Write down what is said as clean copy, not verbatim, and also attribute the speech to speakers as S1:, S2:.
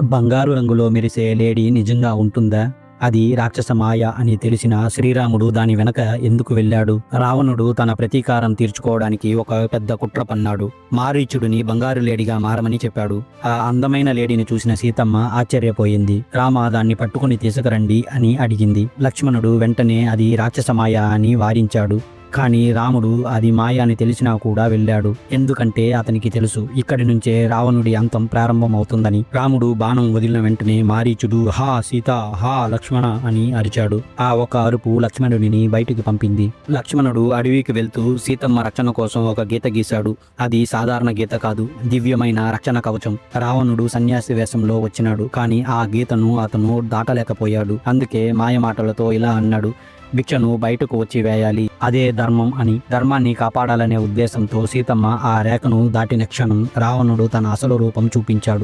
S1: బంగారు రంగులో మెరిసే లేడీ నిజంగా ఉంటుందా? అది రాక్షస మాయ అని తెలిసిన శ్రీరాముడు దాని వెనక ఎందుకు వెళ్ళాడు? రావణుడు తన ప్రతీకారం తీర్చుకోవడానికి ఒక పెద్ద కుట్ర పన్నాడు. మారీచుడిని బంగారు లేడీగా మారమని చెప్పాడు. ఆ అందమైన లేడీని చూసిన సీతమ్మ ఆశ్చర్యపోయింది. రామ దాన్ని పట్టుకుని తీసుకురండి అని అడిగింది. లక్ష్మణుడు వెంటనే అది రాక్షస మాయ అని వారించాడు. కానీ రాముడు అది మాయ అని తెలిసినా కూడా వెళ్ళాడు. ఎందుకంటే అతనికి తెలుసు ఇక్కడి నుంచే రావణుడి అంతం ప్రారంభమవుతుందని. రాముడు బాణం వదిలిన వెంటనే మారీచుడు హా సీత, హా లక్ష్మణ అని అరిచాడు. ఆ ఒక అరుపు లక్ష్మణుడిని బయటికి పంపింది. లక్ష్మణుడు అడవికి వెళ్తూ సీతమ్మ రక్షణ కోసం ఒక గీత గీశాడు. అది సాధారణ గీత కాదు, దివ్యమైన రక్షణ కవచం. రావణుడు సన్యాసి వేషంలో వచ్చినాడు, కానీ ఆ గీతను అతను దాటలేకపోయాడు. అందుకే మాయమాటలతో ఇలా అన్నాడు, భిక్షను బయటకు వచ్చి వేయాలి, అదే ధర్మం అని. ధర్మాన్ని కాపాడాలనే ఉద్దేశంతో సీతమ్మ ఆ రేఖను దాటిన క్షణం రావణుడు తన అసలు రూపం చూపించాడు.